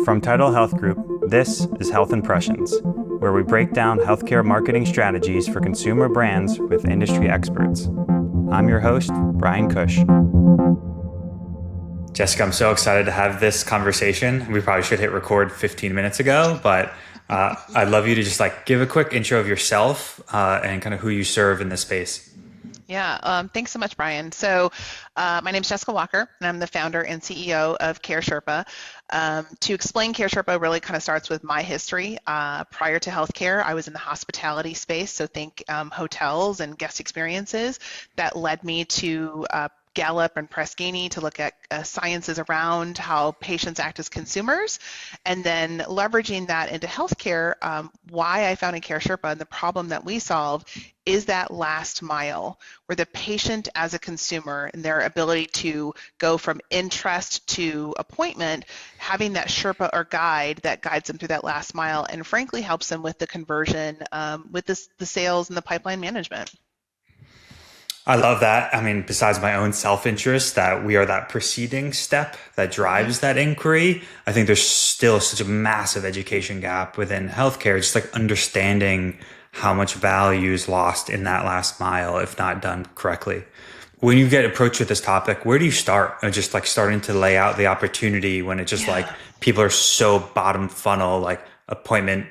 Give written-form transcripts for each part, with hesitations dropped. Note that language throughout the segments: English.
From Tidal Health Group, this is Health Impressions, where we break down healthcare marketing strategies for consumer brands with industry experts. I'm your host, Bryan Cush. Jessica, I'm so excited to have this conversation. We probably should hit record 15 minutes ago, but I'd love you to just give a quick intro of yourself and kind of who you serve in this space. Yeah, thanks so much, Bryan. So my name is Jessica Walker, and I'm the founder and CEO of CareSherpa. To explain CareSherpa really kind of starts with my history. Prior to healthcare, I was in the hospitality space, so think hotels and guest experiences. That led me to Gallup and Press Ganey to look at sciences around how patients act as consumers, and then leveraging that into healthcare. Why I founded CareSherpa and the problem that we solve is that last mile where the patient as a consumer and their ability to go from interest to appointment, having that Sherpa or guide that guides them through that last mile and frankly helps them with the conversion, with the sales and the pipeline management. I love that. I mean, besides my own self-interest, that we are that preceding step that drives that inquiry. I think there's still such a massive education gap within healthcare, just understanding how much value is lost in that last mile if not done correctly. When you get approached with this topic, where do you start? Just starting to lay out the opportunity when it's just people are so bottom funnel, appointment,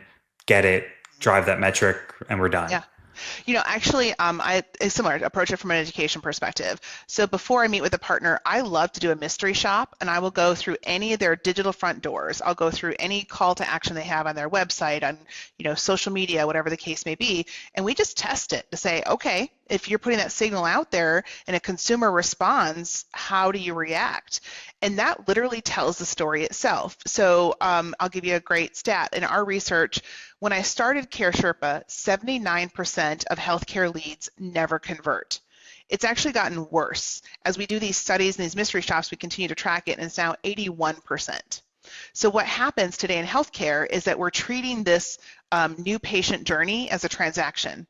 get it, drive that metric, and we're done. Yeah. Actually, I similar approach it from an education perspective. So before I meet with a partner, I love to do a mystery shop, and I will go through any of their digital front doors. I'll go through any call to action they have on their website, on social media, whatever the case may be, and we just test it to say, okay, if you're putting that signal out there and a consumer responds, how do you react? And that literally tells the story itself. So I'll give you a great stat. In our research, when I started CareSherpa, 79% of healthcare leads never convert. It's actually gotten worse. As we do these studies and these mystery shops, we continue to track it, and it's now 81%. So what happens today in healthcare is that we're treating this new patient journey as a transaction.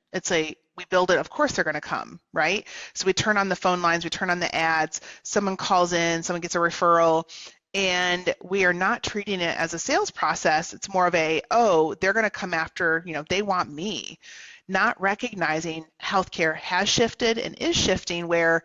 We build it, of course they're going to come, right? So we turn on the phone lines, we turn on the ads, someone calls in, someone gets a referral, and we are not treating it as a sales process. It's more of they're going to come after, they want me. Not recognizing healthcare has shifted and is shifting where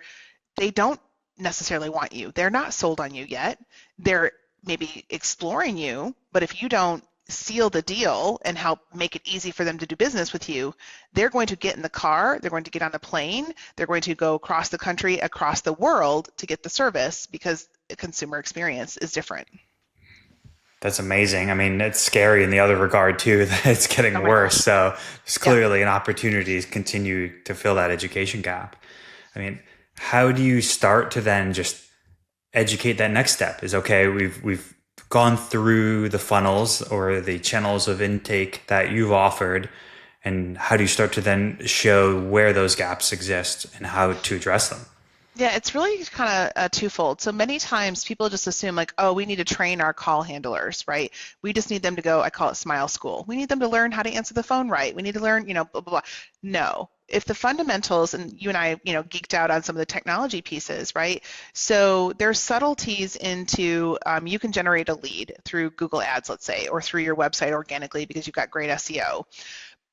they don't necessarily want you. They're not sold on you yet. They're maybe exploring you, but if you don't seal the deal and help make it easy for them to do business with you, they're going to get in the car, they're going to get on a plane, they're going to go across the country, across the world to get the service because the consumer experience is different. That's amazing. I mean, it's scary in the other regard too, that it's getting worse. Gosh. So there's clearly an opportunity to continue to fill that education gap. I mean, how do you start to then just educate that next step? Is okay, we've gone through the funnels or the channels of intake that you've offered, and how do you start to then show where those gaps exist and how to address them? Yeah, it's really kind of twofold. So many times people just assume we need to train our call handlers, right? We just need them to go, I call it smile school. We need them to learn how to answer the phone right. We need to learn, blah, blah, blah. No. If the fundamentals, and you and I, geeked out on some of the technology pieces, right? So there's subtleties into, you can generate a lead through Google Ads, let's say, or through your website organically because you've got great SEO.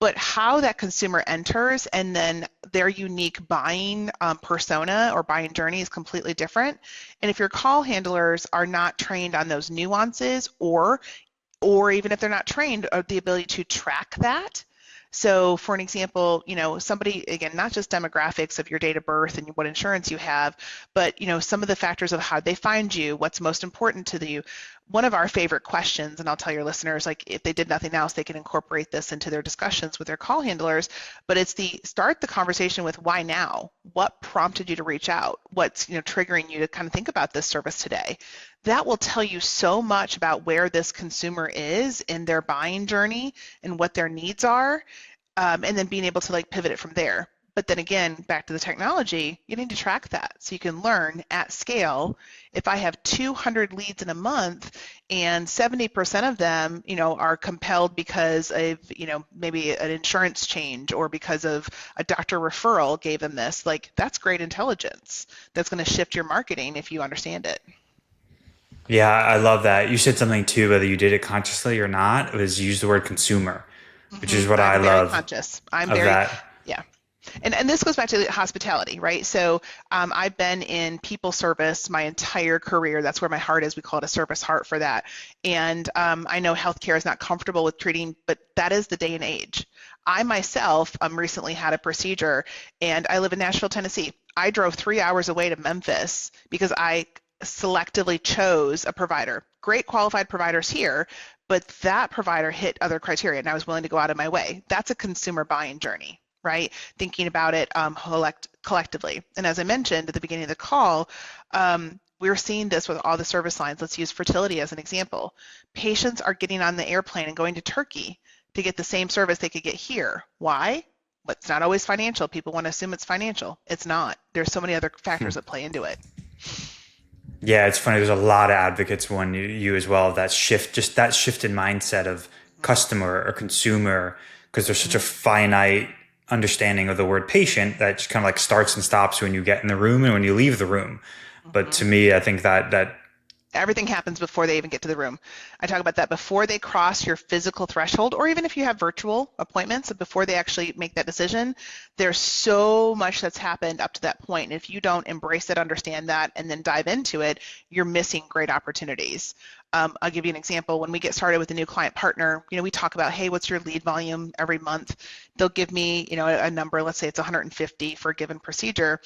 But how that consumer enters and then their unique buying persona or buying journey is completely different. And if your call handlers are not trained on those nuances, or even if they're not trained, the ability to track that. So for an example, somebody, again, not just demographics of your date of birth and what insurance you have, but, some of the factors of how they find you, what's most important to you. One of our favorite questions, and I'll tell your listeners, if they did nothing else, they can incorporate this into their discussions with their call handlers, but it's start the conversation with why now? What prompted you to reach out? What's, triggering you to kind of think about this service today? That will tell you so much about where this consumer is in their buying journey and what their needs are, and then being able to pivot it from there. But then again, back to the technology, you need to track that so you can learn at scale. If I have 200 leads in a month and 70% of them, are compelled because of, maybe an insurance change or because of a doctor referral gave them this, that's great intelligence. That's going to shift your marketing if you understand it. Yeah, I love that. You said something too, whether you did it consciously or not, it was use the word consumer, which is what I I'm very love conscious. I'm of very, that. yeah. And this goes back to hospitality, right? So I've been in people service my entire career. That's where my heart is. We call it a service heart for that. And I know healthcare is not comfortable with treating, but that is the day and age. I myself recently had a procedure, and I live in Nashville, Tennessee. I drove 3 hours away to Memphis because I selectively chose a provider. Great qualified providers here, but that provider hit other criteria, and I was willing to go out of my way. That's a consumer buying journey, right? Thinking about it collectively. And as I mentioned at the beginning of the call, we're seeing this with all the service lines. Let's use fertility as an example. Patients are getting on the airplane and going to Turkey to get the same service they could get here. Why? But it's not always financial. People want to assume it's financial. It's not. There's so many other factors that play into it. Yeah, it's funny. There's a lot of advocates, one you as well, that shift, just that shift in mindset of customer or consumer, because there's such a finite understanding of the word patient that just kind of like starts and stops when you get in the room and when you leave the room. But to me, I think that Everything happens before they even get to the room. I talk about that before they cross your physical threshold, or even if you have virtual appointments, before they actually make that decision, there's so much that's happened up to that point. And if you don't embrace it, understand that, and then dive into it, you're missing great opportunities. I'll give you an example. When we get started with a new client partner, we talk about, hey, what's your lead volume every month? They'll give me, a number, let's say it's 150 for a given procedure.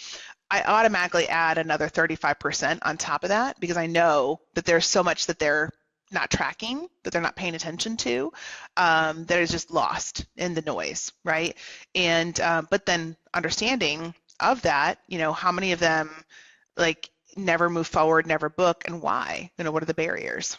I automatically add another 35% on top of that because I know that there's so much that they're not tracking, that they're not paying attention to, that is just lost in the noise, right? And but then understanding of that, how many of them like never move forward, never book, and why? What are the barriers?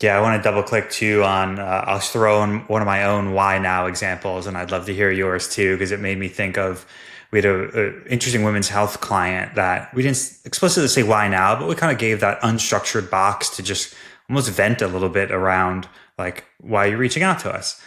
yeah, I want to double click too on, I'll throw in one of my own why now examples, and I'd love to hear yours too, because it made me think of, we had a interesting women's health client that we didn't explicitly say why now, but we kind of gave that unstructured box to just almost vent a little bit around like, why are you reaching out to us?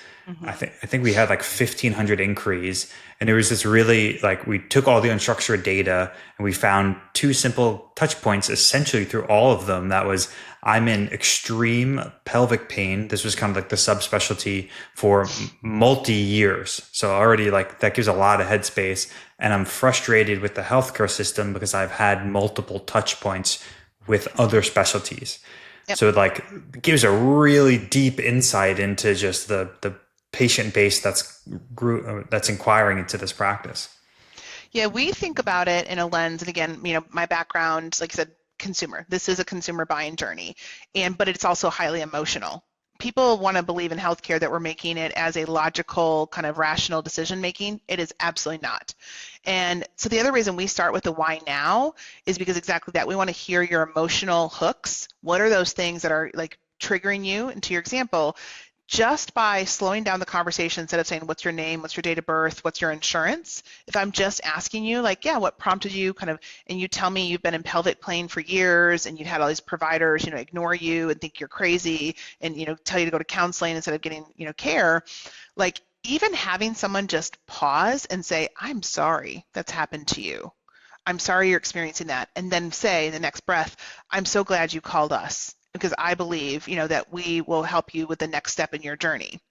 I think we had like 1,500 inquiries, and there was this really like, we took all the unstructured data and we found two simple touch points essentially through all of them. That was, I'm in extreme pelvic pain. This was kind of like the subspecialty for multi years. So already like that gives a lot of headspace, and I'm frustrated with the healthcare system because I've had multiple touch points with other specialties. Yep. So it like gives a really deep insight into just the patient base that's inquiring into this practice. Yeah, we think about it in a lens, and again, my background, like I said, consumer. This is a consumer buying journey, but it's also highly emotional. People want to believe in healthcare that we're making it as a logical, kind of rational decision making. It is absolutely not. And so the other reason we start with the why now is because exactly that. We want to hear your emotional hooks. What are those things that are like triggering you? And to your example, just by slowing down the conversation, instead of saying, what's your name, what's your date of birth, what's your insurance, if I'm just asking you like, yeah, what prompted you kind of, and you tell me you've been in pelvic pain for years and you've had all these providers, ignore you and think you're crazy and, tell you to go to counseling instead of getting, care, like even having someone just pause and say, I'm sorry that's happened to you. I'm sorry you're experiencing that. And then say in the next breath, I'm so glad you called us because I believe, that we will help you with the next step in your journey.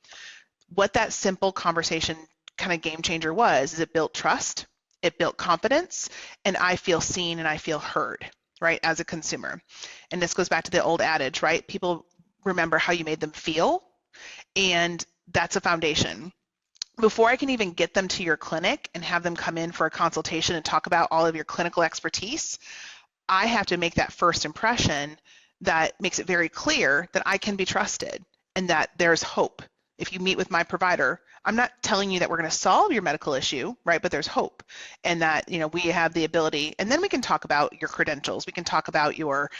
What that simple conversation kind of game changer was, is it built trust, it built confidence, and I feel seen and I feel heard, right, as a consumer. And this goes back to the old adage, right? People remember how you made them feel, and that's a foundation. Before I can even get them to your clinic and have them come in for a consultation and talk about all of your clinical expertise, I have to make that first impression that makes it very clear that I can be trusted and that there's hope. If you meet with my provider, I'm not telling you that we're going to solve your medical issue, right? But there's hope, and that we have the ability, and then we can talk about your credentials. We can talk about your,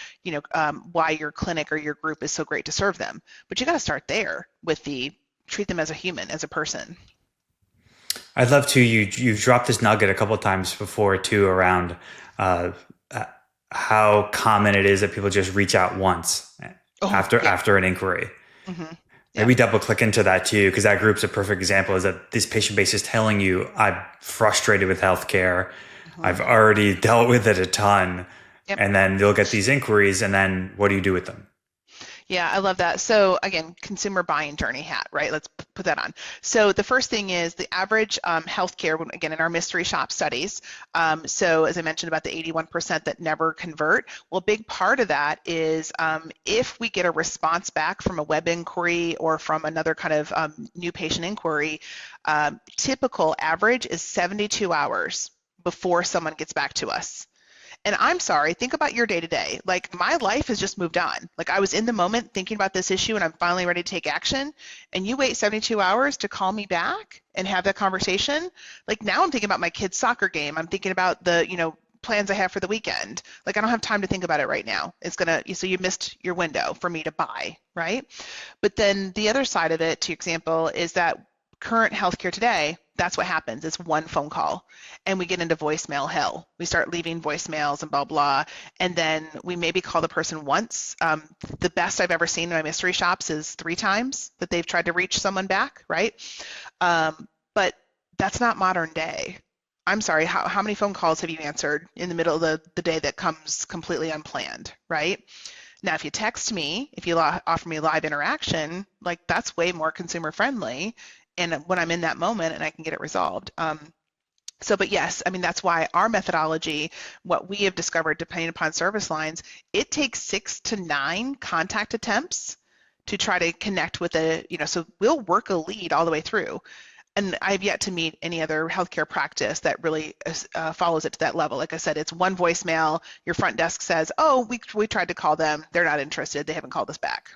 why your clinic or your group is so great to serve them. But you got to start there with the treat them as a human, as a person. I'd love to, you've dropped this nugget a couple of times before too around uh, how common it is that people just reach out once after an inquiry. Mm-hmm. Maybe double click into that too, because that group's a perfect example. Is that this patient base is telling you, I'm frustrated with healthcare. I've already dealt with it a ton. Yep. And then you'll get these inquiries, and then what do you do with them? Yeah, I love that. So again, consumer buying journey hat, right? Let's put that on. So the first thing is the average healthcare, again, in our mystery shop studies. So as I mentioned about the 81% that never convert, well, a big part of that is if we get a response back from a web inquiry or from another kind of new patient inquiry, typical average is 72 hours before someone gets back to us. And I'm sorry, think about your day to day. Like my life has just moved on. Like I was in the moment thinking about this issue and I'm finally ready to take action. And you wait 72 hours to call me back and have that conversation. Like now I'm thinking about my kid's soccer game. I'm thinking about the, plans I have for the weekend. Like I don't have time to think about it right now. So you missed your window for me to buy, right? But then the other side of it, to example, is that current healthcare today, that's what happens. It's one phone call and we get into voicemail hell. We start leaving voicemails and blah, blah. And then we maybe call the person once. The best I've ever seen in my mystery shops is 3 times that they've tried to reach someone back, right? But that's not modern day. I'm sorry, how many phone calls have you answered in the middle of the day that comes completely unplanned, right? Now, if you text me, if you offer me live interaction, like that's way more consumer friendly. And when I'm in that moment and I can get it resolved. But yes, I mean, that's why our methodology, what we have discovered depending upon service lines, it takes 6 to 9 contact attempts to try to connect with so we'll work a lead all the way through. And I've yet to meet any other healthcare practice that really follows it to that level. Like I said, it's one voicemail. Your front desk says, "Oh, we tried to call them. They're not interested. They haven't called us back."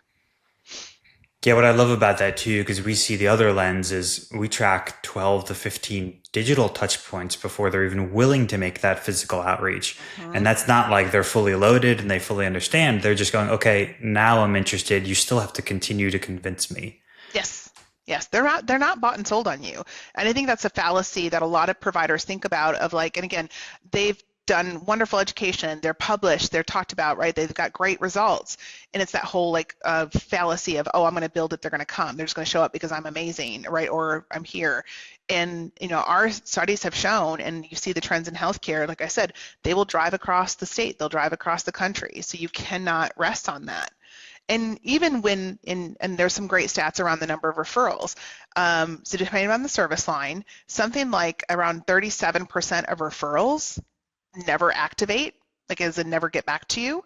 Yeah, what I love about that too, because we see the other lens is we track 12 to 15 digital touch points before they're even willing to make that physical outreach. Mhm. And that's not like they're fully loaded and they fully understand. They're just going, okay, now I'm interested. You still have to continue to convince me. Yes. Yes, they're not bought and sold on you. And I think that's a fallacy that a lot of providers think about of like, and again, they've done wonderful education, they're published, they're talked about, right? They've got great results. And it's that whole like fallacy of, oh, I'm going to build it, they're going to come. They're just going to show up because I'm amazing, right? Or I'm here. And our studies have shown, and you see the trends in healthcare, like I said, they will drive across the state, they'll drive across the country. So you cannot rest on that. And even and there's some great stats around the number of referrals. So depending on the service line, something like around 37% of referrals never activate, like as in never get back to you.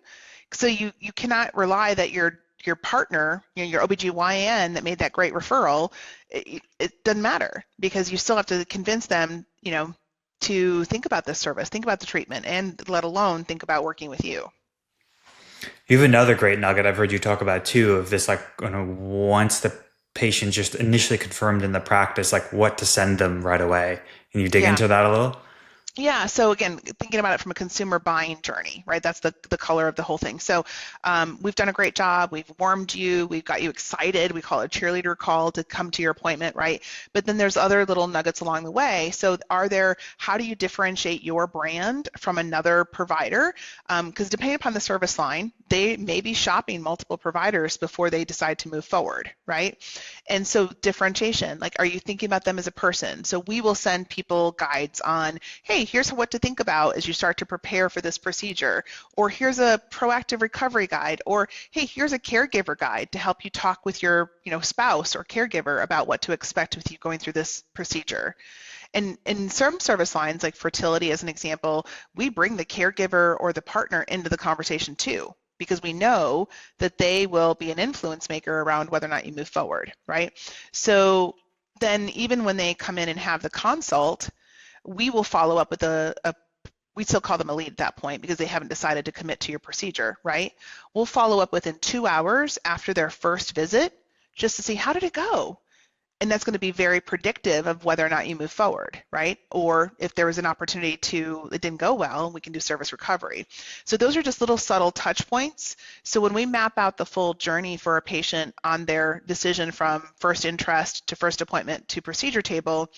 So you cannot rely that your partner, your OBGYN that made that great referral, it doesn't matter because you still have to convince them, to think about this service, think about the treatment, and let alone think about working with you. You have another great nugget I've heard you talk about too of this, like, once the patient just initially confirmed in the practice, like what to send them right away. Can you dig Yeah. into that a little? Yeah, so again, thinking about it from a consumer buying journey, right? That's the color of the whole thing. So we've done a great job. We've warmed you. We've got you excited. We call it a cheerleader call to come to your appointment, right? But then there's other little nuggets along the way. So how do you differentiate your brand from another provider? Because depending upon the service line, they may be shopping multiple providers before they decide to move forward, right? And so differentiation, like, are you thinking about them as a person? So we will send people guides on, hey, here's what to think about as you start to prepare for this procedure, or here's a proactive recovery guide, or hey, here's a caregiver guide to help you talk with your spouse or caregiver about what to expect with you going through this procedure. And in some service lines, like fertility as an example, we bring the caregiver or the partner into the conversation too, because we know that they will be an influence maker around whether or not you move forward, right? So then even when they come in and have the consult, we will follow up with we still call them a lead at that point because they haven't decided to commit to your procedure, right? We'll follow up within 2 hours after their first visit just to see how did it go? And that's going to be very predictive of whether or not you move forward, right? Or if there was an opportunity it didn't go well, we can do service recovery. So those are just little subtle touch points. So when we map out the full journey for a patient on their decision from first interest to first appointment to procedure table,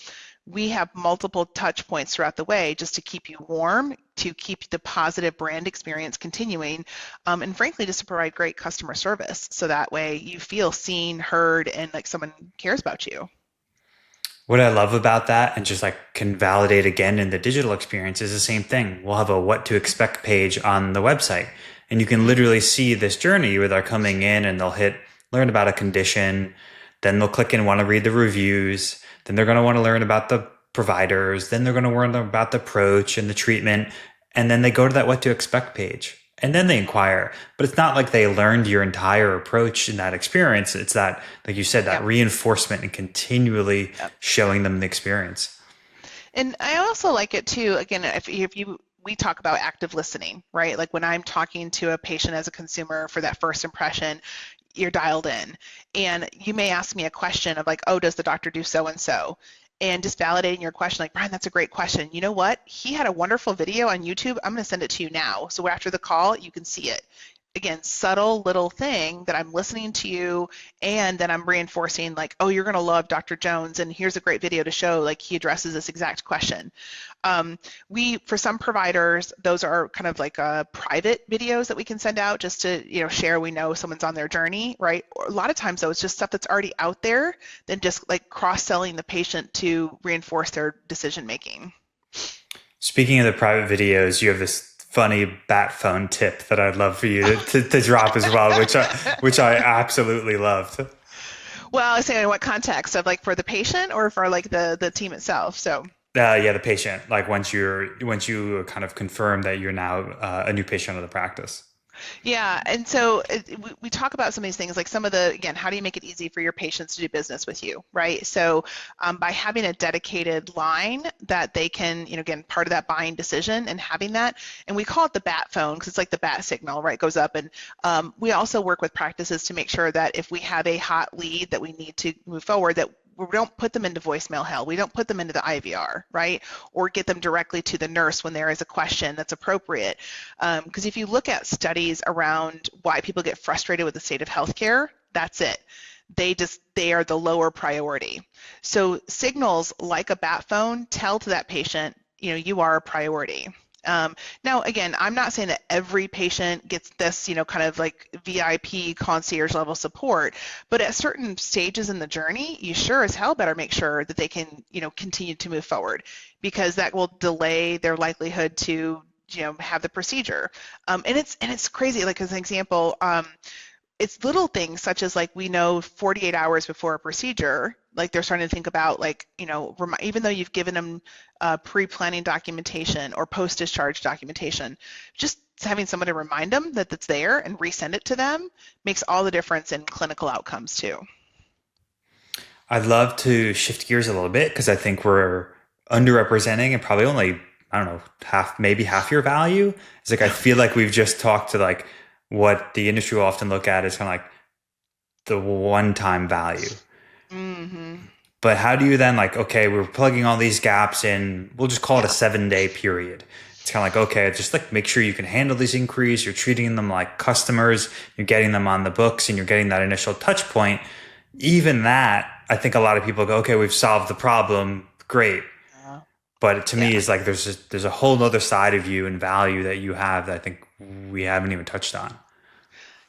we have multiple touch points throughout the way just to keep you warm, to keep the positive brand experience continuing, and frankly, just to provide great customer service. So that way you feel seen, heard, and like someone cares about you. What I love about that and just like can validate again in the digital experience is the same thing. We'll have a what to expect page on the website, and you can Mhm. literally see this journey where they're coming in and they'll hit learn about a condition, then they'll click and want to read the reviews, then they're going to want to learn about the providers, then they're going to learn about the approach and the treatment, and then they go to that what to expect page. And then they inquire, but it's not like they learned your entire approach in that experience. It's that, like you said, that Yep. reinforcement and continually Yep. showing them the experience. And I also like it too, again, if you we talk about active listening, right? Like when I'm talking to a patient as a consumer for that first impression, you're dialed in. And you may ask me a question of like, oh, does the doctor do so and so? And just validating your question, like, Bryan, that's a great question. You know what? He had a wonderful video on YouTube. I'm going to send it to you now. So after the call, you can see it. Again, subtle little thing that I'm listening to you and then I'm reinforcing like, oh, you're going to love Dr. Jones and here's a great video to show like he addresses this exact question. For some providers, those are kind of like private videos that we can send out just to, share we know someone's on their journey, right? Or a lot of times though, it's just stuff that's already out there, then just like cross-selling the patient to reinforce their decision making. Speaking of the private videos, you have this funny bat phone tip that I'd love for you to drop as well, which I absolutely loved. Well, I say in what context of like for the patient or for like the team itself. So Yeah, the patient. Like once you kind of confirm that you're now a new patient of the practice. yeah, and so we talk about some of these things, like some of the, again, how do you make it easy for your patients to do business with you, right? So by having a dedicated line that they can, again, part of that buying decision and having that, and we call it the bat phone because it's like the bat signal, right? Goes up, and we also work with practices to make sure that if we have a hot lead that we need to move forward, that we don't put them into voicemail hell. We don't put them into the IVR, right? Or get them directly to the nurse when there is a question that's appropriate. Because if you look at studies around why people get frustrated with the state of healthcare, that's it. They are the lower priority. So signals like a bat phone tell to that patient, you are a priority. Now, again, I'm not saying that every patient gets this, kind of like VIP concierge level support, but at certain stages in the journey, you sure as hell better make sure that they can, continue to move forward because that will delay their likelihood to, have the procedure. And it's crazy. Like as an example, it's little things such as like we know 48 hours before a procedure, like they're starting to think about like, even though you've given them pre-planning documentation or post-discharge documentation, just having someone to remind them that it's there and resend it to them makes all the difference in clinical outcomes too. I'd love to shift gears a little bit because I think we're underrepresenting and probably only, I don't know, maybe half your value. It's like I feel like we've just talked to like what the industry will often look at is kind of like the one-time value. Mm-hmm. But how do you then like, okay, we're plugging all these gaps in, we'll just call it a Yeah. 7 day period. It's kind of like, okay, just like make sure you can handle these inquiries. You're treating them like customers. You're getting them on the books and you're getting that initial touch point. Even that, I think a lot of people go, okay, we've solved the problem. Great. Uh, But to me, yeah. it's like there's a whole other side of you and value that you have that I think we haven't even touched on.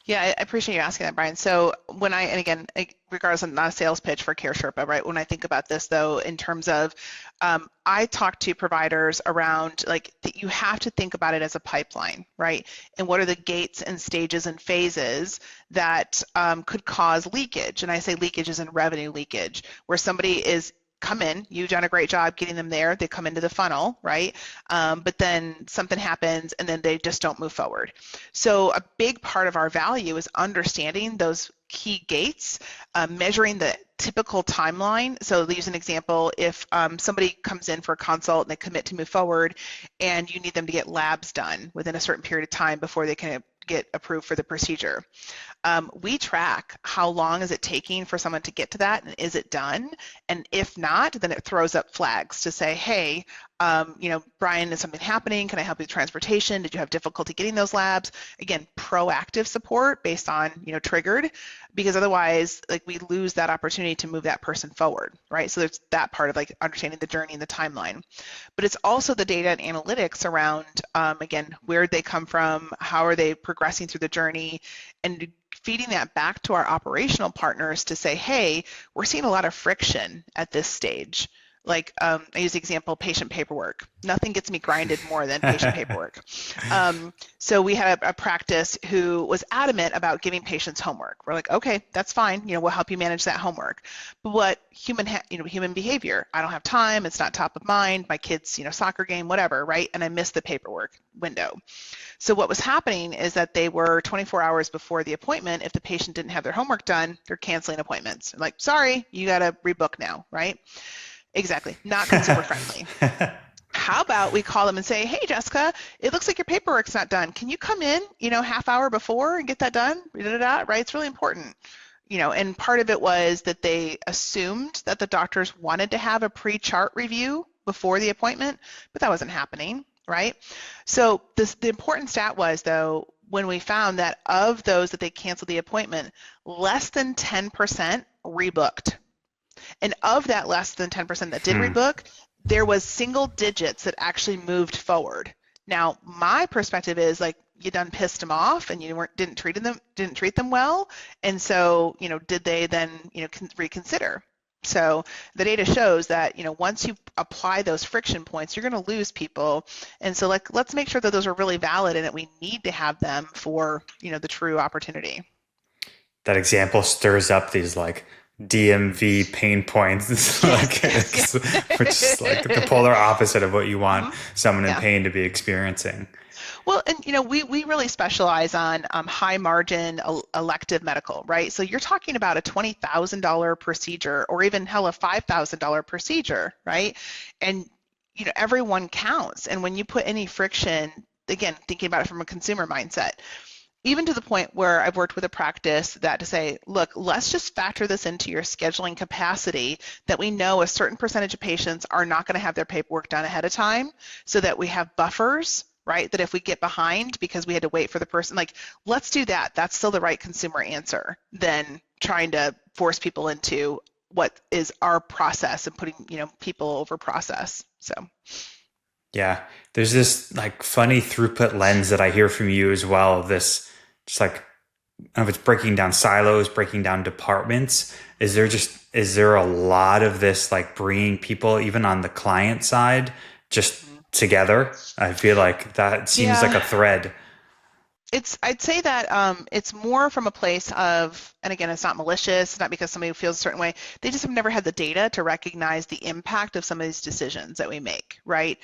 Yeah, I appreciate you asking that, Bryan. So and again, regardless, I'm not a sales pitch for CareSherpa, right? When I think about this, though, in terms of, I talk to providers around like that you have to think about it as a pipeline, right? And what are the gates and stages and phases that could cause leakage? And I say leakage is in revenue leakage, where somebody is come in, you've done a great job getting them there, they come into the funnel, right? But then something happens and then they just don't move forward. So a big part of our value is understanding those key gates, measuring the typical timeline. So to use an example, if somebody comes in for a consult and they commit to move forward and you need them to get labs done within a certain period of time before they can get approved for the procedure. We track how long is it taking for someone to get to that and is it done? And if not, then it throws up flags to say, hey, Bryan, is something happening? Can I help you with transportation? Did you have difficulty getting those labs? Again, proactive support based on, triggered, because otherwise, like we lose that opportunity to move that person forward, right? So there's that part of like understanding the journey and the timeline. But it's also the data and analytics around, again, where did they come from? How are they progressing through the journey? And feeding that back to our operational partners to say, hey, we're seeing a lot of friction at this stage. Like I use the example patient paperwork. Nothing gets me grinded more than patient paperwork. So we had a practice who was adamant about giving patients homework. We're like, okay, that's fine. We'll help you manage that homework. But what human behavior? I don't have time. It's not top of mind. My kids, soccer game, whatever, right? And I missed the paperwork window. So what was happening is that they were 24 hours before the appointment. If the patient didn't have their homework done, they're canceling appointments. Like, sorry, you got to rebook now, right? Exactly. Not consumer friendly. How about we call them and say, hey, Jessica, it looks like your paperwork's not done. Can you come in, half hour before and get that done? Right? It's really important. And part of it was that they assumed that the doctors wanted to have a pre-chart review before the appointment, but that wasn't happening, right? So the important stat was, though, when we found that of those that they canceled the appointment, less than 10% rebooked. And of that less than 10% that did rebook, there was single digits that actually moved forward. Now, my perspective is like, you done pissed them off and you didn't treat them well, and so did they then reconsider? So the data shows that once you apply those friction points, you're going to lose people, and so let's make sure that those are really valid and that we need to have them for the true opportunity. That example stirs up these like DMV pain points. It's which is like the polar opposite of what you want someone in pain to be experiencing. Well, and we really specialize on high margin elective medical, right? So you're talking about a $20,000 procedure or even hell, a $5,000 procedure, right? And everyone counts. And when you put any friction, again, thinking about it from a consumer mindset, even to the point where I've worked with a practice that to say, look, let's just factor this into your scheduling capacity, that we know a certain percentage of patients are not going to have their paperwork done ahead of time, so that we have buffers, right? That if we get behind because we had to wait for the person, like, let's do that. That's still the right consumer answer than trying to force people into what is our process and putting, people over process. So. Yeah, there's this like funny throughput lens that I hear from you as well. This just like, I don't know if it's breaking down silos, breaking down departments. Is there a lot of this like bringing people even on the client side just together? I feel like that seems like a thread. I'd say that it's more from a place of, and again, it's not malicious, it's not because somebody feels a certain way, they just have never had the data to recognize the impact of some of these decisions that we make, right?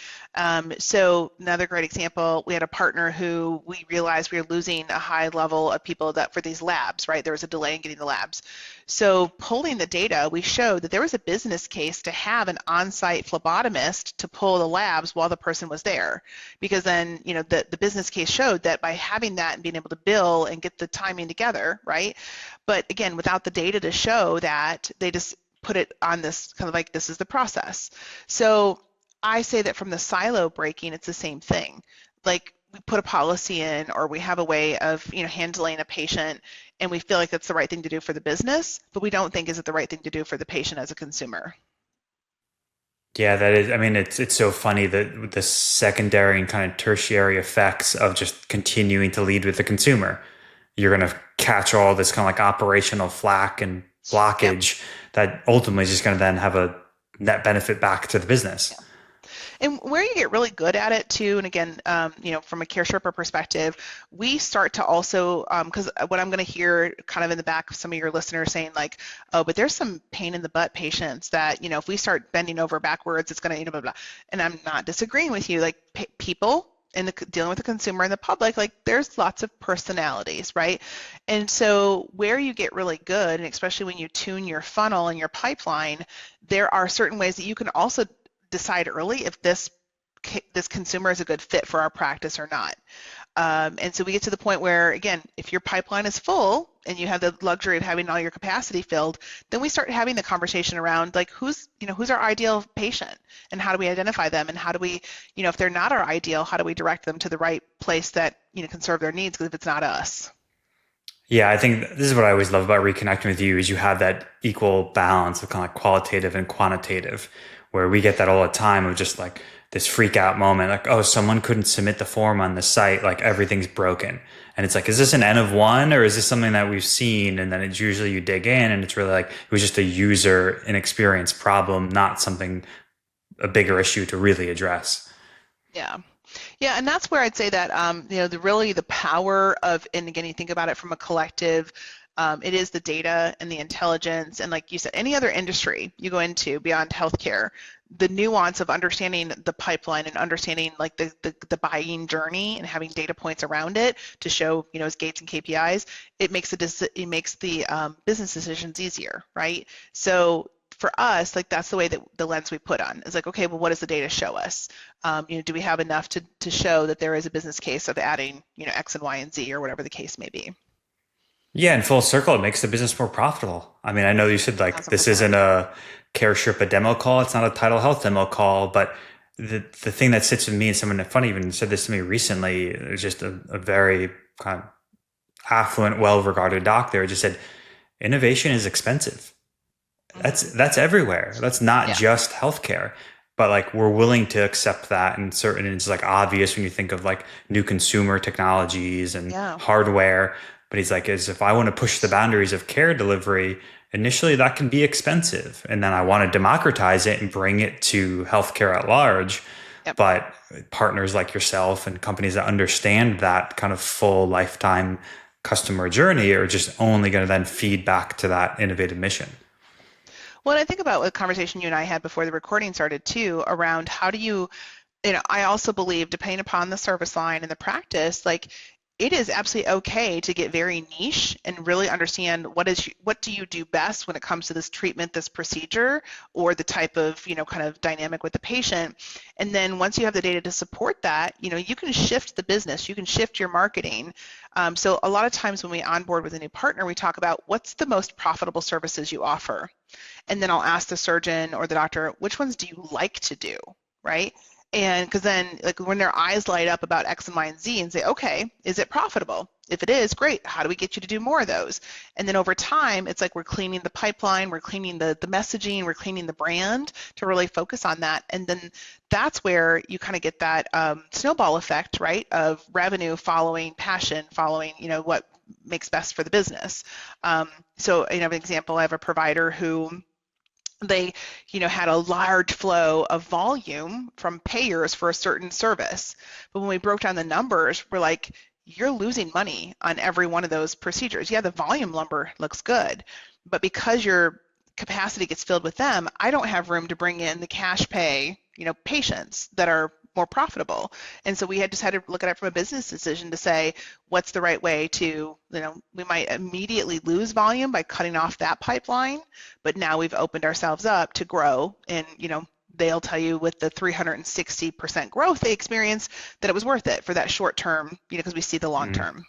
So another great example, we had a partner who we realized we were losing a high level of people that for these labs, right? There was a delay in getting the labs. So pulling the data, we showed that there was a business case to have an on-site phlebotomist to pull the labs while the person was there, because then the business case showed that by having that and being able to bill and get the timing together, right? But again, without the data to show that, they just put it on this kind of like, this is the process. So I say that from the silo breaking, it's the same thing. Like, we put a policy in, or we have a way of handling a patient, and we feel like that's the right thing to do for the business, but we don't think is it the right thing to do for the patient as a consumer. Yeah, that is. I mean, it's so funny that the secondary and kind of tertiary effects of just continuing to lead with the consumer. You're going to catch all this kind of like operational flack and blockage that ultimately is just going to then have a net benefit back to the business. Yeah. And where you get really good at it too, and again, from a CareSherpa perspective, we start to also, because what I'm going to hear kind of in the back of some of your listeners saying like, oh, but there's some pain in the butt patients that, if we start bending over backwards, it's going to, blah, blah. And I'm not disagreeing with you, like people in dealing with the consumer and the public, like there's lots of personalities, right? And so where you get really good, and especially when you tune your funnel and your pipeline, there are certain ways that you can also decide early if this consumer is a good fit for our practice or not. And so we get to the point where, again, if your pipeline is full and you have the luxury of having all your capacity filled, then we start having the conversation around like who's our ideal patient, and how do we identify them, and how do we, if they're not our ideal, how do we direct them to the right place that can serve their needs, because if it's not us. Yeah, I think this is what I always love about reconnecting with you, is you have that equal balance of kind of like qualitative and quantitative, where we get that all the time of just like this freak out moment, like, oh, someone couldn't submit the form on the site, like everything's broken. And it's like, is this an N of one or is this something that we've seen? And then it's usually you dig in and it's really like, it was just a user inexperience problem, not something, a bigger issue to really address. Yeah. Yeah, and that's where I'd say that the power of, and again, you think about it from a collective, it is the data and the intelligence, and like you said, any other industry you go into beyond healthcare, the nuance of understanding the pipeline and understanding like the buying journey and having data points around it to show, as gates and KPIs, it makes the business decisions easier, right? So for us, like that's the way that the lens we put on is like, okay, well, what does the data show us? Do we have enough to show that there is a business case of adding, X and Y and Z or whatever the case may be? Yeah, in full circle, it makes the business more profitable. I mean, I know you said like Thousand this percent. isn't a CareSherpa demo call, it's not a Tidal Health demo call, but the thing that sits with me, and someone funny even said this to me recently, it was just a very kind of affluent, well-regarded doctor, just said innovation is expensive. Hmm. That's everywhere. That's not Yeah. just healthcare. But like we're willing to accept that, and certain it's like obvious when you think of like new consumer technologies and Yeah. hardware. But he's like, is if I want to push the boundaries of care delivery, initially that can be expensive. And then I want to democratize it and bring it to healthcare at large. Yep. But partners like yourself and companies that understand that kind of full lifetime customer journey are just only going to then feed back to that innovative mission. Well, and I think about the conversation you and I had before the recording started too, around how do I also believe, depending upon the service line and the practice, like it is absolutely okay to get very niche and really understand what do you do best when it comes to this treatment, this procedure, or the type of, kind of dynamic with the patient. And then once you have the data to support that, you can shift the business, you can shift your marketing. So a lot of times when we onboard with a new partner, we talk about what's the most profitable services you offer. And then I'll ask the surgeon or the doctor, which ones do you like to do, right? And because then, like when their eyes light up about X and Y and Z and say, okay, is it profitable? If it is, great. How do we get you to do more of those? And then over time, it's like we're cleaning the pipeline, we're cleaning the messaging, we're cleaning the brand to really focus on that. And then that's where you kind of get that snowball effect, right? Of revenue following passion, following, what makes best for the business. So, an example, I have a provider who they had a large flow of volume from payers for a certain service, but when we broke down the numbers, we're like, you're losing money on every one of those procedures. Yeah, the volume number looks good, but because your capacity gets filled with them, I don't have room to bring in the cash pay, patients that are more profitable. And so we had to look at it from a business decision to say, what's the right way to, we might immediately lose volume by cutting off that pipeline, but now we've opened ourselves up to grow. And, they'll tell you with the 360% growth they experienced that it was worth it for that short term, because we see the long Mm. term.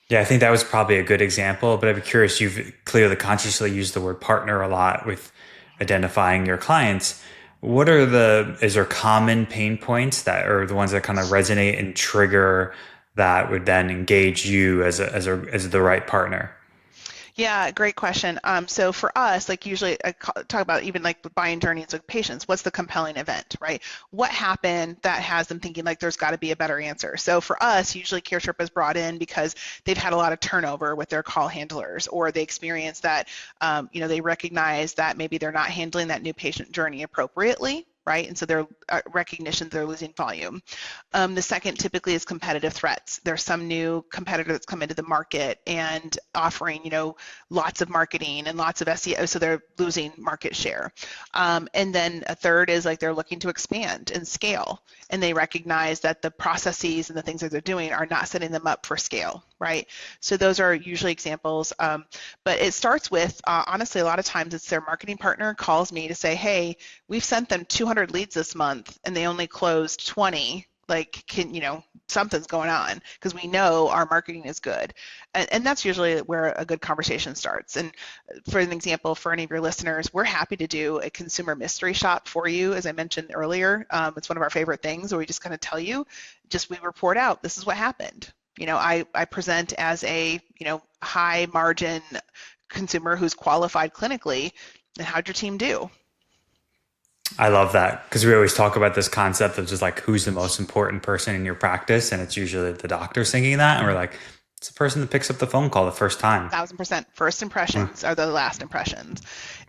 Yeah, I think that was probably a good example, but I'd be curious, you've clearly consciously used the word partner a lot with identifying your clients. Is there common pain points that are the ones that kind of resonate and trigger that would then engage you as the right partner? Yeah, great question. So for us, like usually I talk about even like the buying journeys with patients, what's the compelling event, right? What happened that has them thinking like there's got to be a better answer? So for us, usually CareSherpa is brought in because they've had a lot of turnover with their call handlers, or they experience that, they recognize that maybe they're not handling that new patient journey appropriately. Right, and so they're recognition they're losing volume. The second typically is competitive threats. There's some new competitor that's come into the market and offering, lots of marketing and lots of SEO, so they're losing market share. And then a third is like they're looking to expand and scale, and they recognize that the processes and the things that they're doing are not setting them up for scale, right? So those are usually examples. But it starts with, honestly, a lot of times it's their marketing partner calls me to say, hey, we've sent them 200 leads this month and they only closed 20. Like, something's going on because we know our marketing is good. And that's usually where a good conversation starts. And for an example, for any of your listeners, we're happy to do a consumer mystery shop for you. As I mentioned earlier, it's one of our favorite things where we just kind of tell you, we report out, this is what happened. I present as a, high margin consumer who's qualified clinically, and how'd your team do? I love that because we always talk about this concept of just like who's the most important person in your practice, and it's usually the doctor thinking that, and we're like, it's the person that picks up the phone call the first time. 1,000%. First impressions are the last impressions.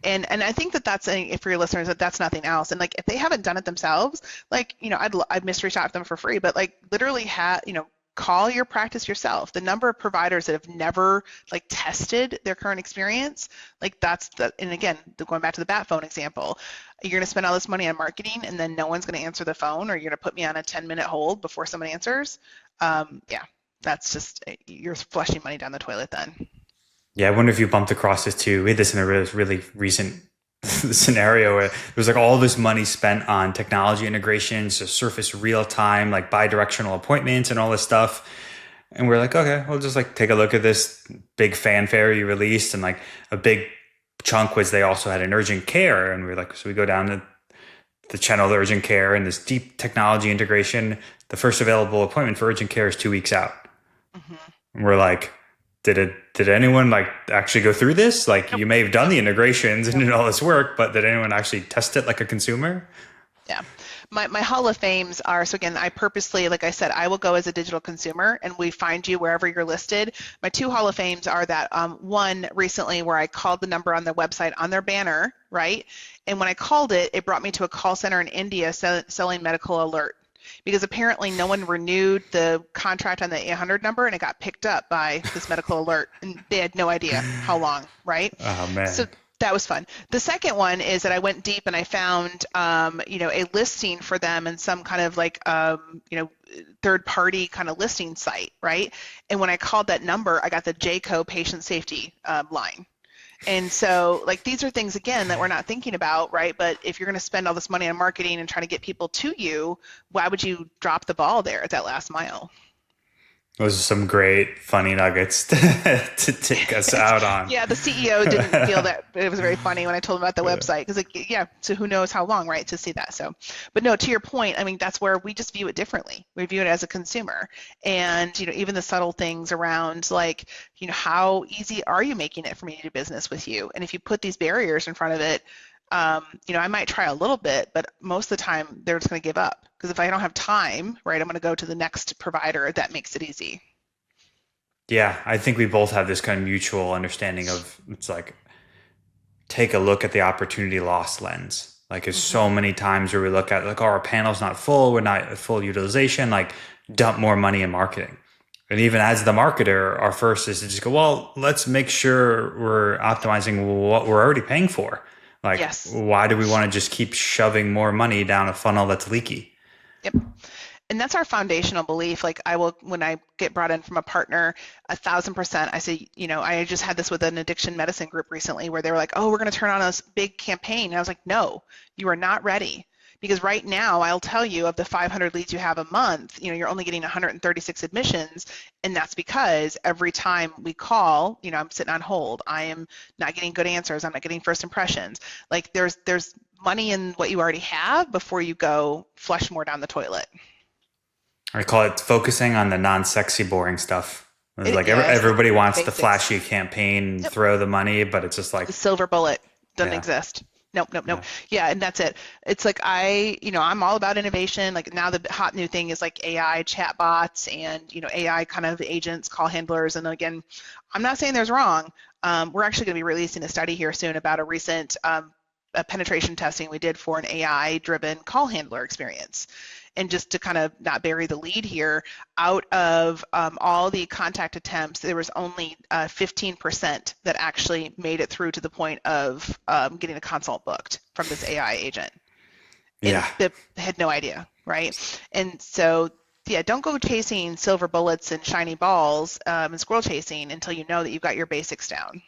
And I think that that's for your listeners, that that's nothing else. And like if they haven't done it themselves, like, I'd mystery shop them for free, but like literally call your practice yourself. The number of providers that have never like tested their current experience, like and again, going back to the bat phone example, you're going to spend all this money on marketing and then no one's going to answer the phone, or you're going to put me on a 10-minute hold before someone answers. Yeah, that's just, you're flushing money down the toilet then. Yeah, I wonder if you bumped across this too. We had this in a really recent scenario where there was like all this money spent on technology integrations to surface real time, like bi-directional appointments and all this stuff. And we're like, okay, we'll just like take a look at this big fanfare you released. And like a big chunk was they also had an urgent care. And we are like, so we go down to the channel of urgent care and this deep technology integration. The first available appointment for urgent care is 2 weeks out. Mm-hmm. And we're like, did anyone like actually go through this? Like Nope. you may have done the integrations and did all this work, but did anyone actually test it like a consumer? Yeah. My Hall of Fames are, so again, I purposely, like I said, I will go as a digital consumer and we find you wherever you're listed. My two Hall of Fames are that one recently where I called the number on their website on their banner, right? And when I called it, it brought me to a call center in India selling medical alert, because apparently no one renewed the contract on the 800 number and it got picked up by this medical alert and they had no idea how long, right? Oh So man. that was fun. The second one is that I went deep and I found, a listing for them in some kind of like, third party kind of listing site, right? And when I called that number, I got the JCO patient safety line. And so like these are things again that we're not thinking about, right? But if you're going to spend all this money on marketing and trying to get people to you, why would you drop the ball there at that last mile? Those are some great funny nuggets to take us out on. Yeah, the CEO didn't feel that it was very funny when I told him about the website because, like, yeah, so who knows how long, right, to see that. So, but no, to your point, I mean, that's where we just view it differently. We view it as a consumer, and even the subtle things around, like, how easy are you making it for me to do business with you? And if you put these barriers in front of it, I might try a little bit, but most of the time they're just going to give up because if I don't have time, right, I'm going to go to the next provider that makes it easy. Yeah, I think we both have this kind of mutual understanding of it's like take a look at the opportunity loss lens. Like there's Hmm. so many times where we look at like, oh, our panel's not full, we're not at full utilization, like dump more money in marketing. And even as the marketer, our first is to just go, well, let's make sure we're optimizing what we're already paying for. Like, Yes. why do we want to just keep shoving more money down a funnel that's leaky? Yep. And that's our foundational belief. Like I will, when I get brought in from a partner, 1,000%, I say, I just had this with an addiction medicine group recently where they were like, oh, we're going to turn on this big campaign. And I was like, no, you are not ready. Because right now, I'll tell you, of the 500 leads you have a month, you're only getting 136 admissions. And that's because every time we call, I'm sitting on hold. I am not getting good answers. I'm not getting first impressions. Like there's money in what you already have before you go flush more down the toilet. I call it focusing on the non-sexy, boring stuff. It's like Yeah, it's everybody wants the basics. flashy campaign and Yep. throw the money, but it's just like, The silver bullet doesn't yeah, exist. Nope, nope, nope. yeah, Yeah, and that's it. It's like I'm all about innovation. Like now the hot new thing is like AI chatbots and AI kind of agents, call handlers. And again, I'm not saying there's wrong. We're actually going to be releasing a study here soon about a recent penetration testing we did for an AI-driven call handler experience. And just to kind of not bury the lead here, out of all the contact attempts, there was only 15% that actually made it through to the point of getting a consult booked from this AI agent. And yeah. they had no idea, right? And so, yeah, don't go chasing silver bullets and shiny balls and squirrel chasing until you know that you've got your basics down.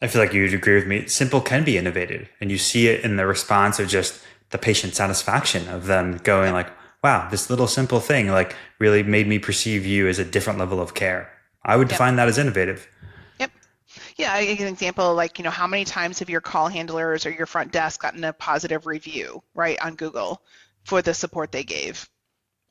I feel like you'd agree with me. Simple can be innovative, and you see it in the response of just the patient satisfaction of them going Yep, like, "Wow, this little simple thing like really made me perceive you as a different level of care." I would yep, define that as innovative. yep. Yeah, I give an example, like, how many times have your call handlers or your front desk gotten a positive review, right, on Google for the support they gave?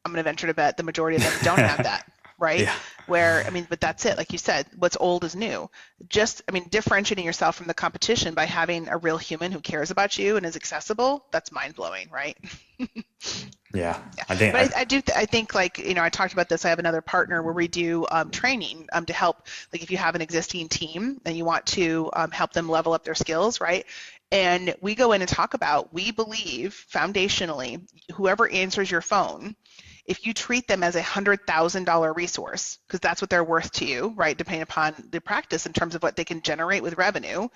I'm going to venture to bet the majority of them don't have that, right? Yeah. Where, I mean, but that's it. Like you said, what's old is new. Just, I mean, differentiating yourself from the competition by having a real human who cares about you and is accessible, that's mind blowing, right? Yeah. Yeah, I think but I think like, I talked about this. I have another partner where we do training to help, like if you have an existing team and you want to help them level up their skills, right? And we go in and talk about, we believe foundationally, whoever answers your phone, if you treat them as $100,000 resource, because that's what they're worth to you, right? Depending upon the practice in terms of what they can generate with revenue,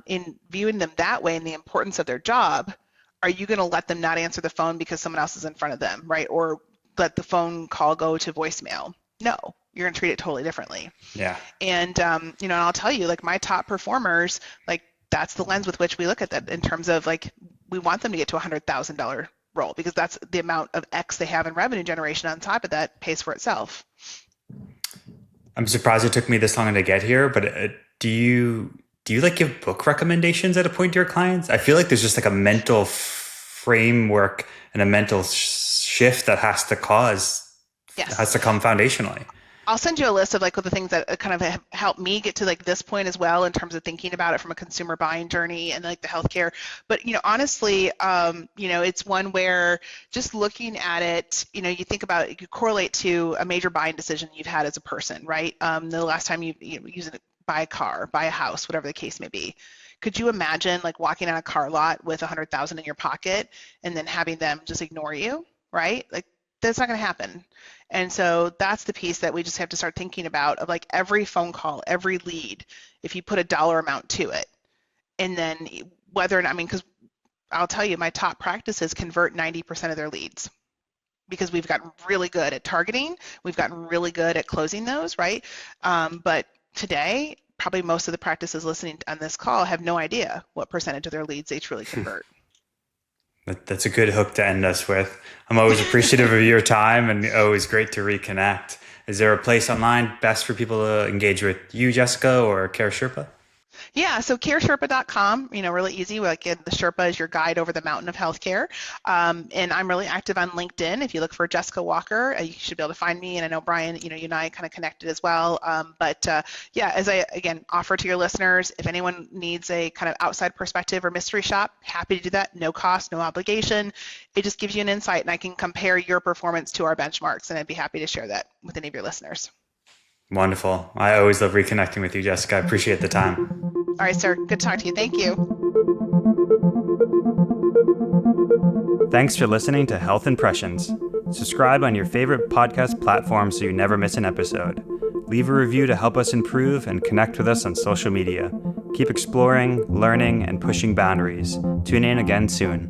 in viewing them that way and the importance of their job, are you going to let them not answer the phone because someone else is in front of them, right? Or let the phone call go to voicemail? No, you're going to treat it totally differently. yeah. And and I'll tell you, like my top performers, like that's the lens with which we look at that in terms of like we want them to get to $100,000 role because that's the amount of X they have in revenue generation on top of that pays for itself. I'm surprised it took me this long to get here, but do you like give book recommendations at a point to your clients? I feel like there's just like a mental framework and a mental shift that has to Yes. come foundationally. I'll send you a list of like the things that kind of have helped me get to like this point as well in terms of thinking about it from a consumer buying journey and like the healthcare. But honestly, it's one where just looking at it, you think about it, you correlate to a major buying decision you've had as a person, right? The last time you used it, buy a car, buy a house, whatever the case may be. Could you imagine like walking on a car lot with 100,000 in your pocket and then having them just ignore you, right? Like that's not going to happen. And so that's the piece that we just have to start thinking about of like every phone call, every lead, if you put a dollar amount to it, and then whether or not, I mean, because I'll tell you, my top practices convert 90% of their leads because we've gotten really good at targeting, we've gotten really good at closing those, right? But today, probably most of the practices listening on this call have no idea what percentage of their leads they truly convert. That's a good hook to end us with. I'm always appreciative of your time and always great to reconnect. Is there a place online best for people to engage with you, Jessica, or CareSherpa? Yeah, so CareSherpa.com, really easy. Like the Sherpa is your guide over the mountain of healthcare. And I'm really active on LinkedIn. If you look for Jessica Walker, you should be able to find me. And I know Bryan, you and I kind of connected as well. Yeah, as I, again, offer to your listeners, if anyone needs a kind of outside perspective or mystery shop, happy to do that. No cost, no obligation. It just gives you an insight and I can compare your performance to our benchmarks. And I'd be happy to share that with any of your listeners. Wonderful. I always love reconnecting with you, Jessica. I appreciate the time. All right, sir. Good to talk to you. Thank you. Thanks for listening to Health Impressions. Subscribe on your favorite podcast platform so you never miss an episode. Leave a review to help us improve and connect with us on social media. Keep exploring, learning, and pushing boundaries. Tune in again soon.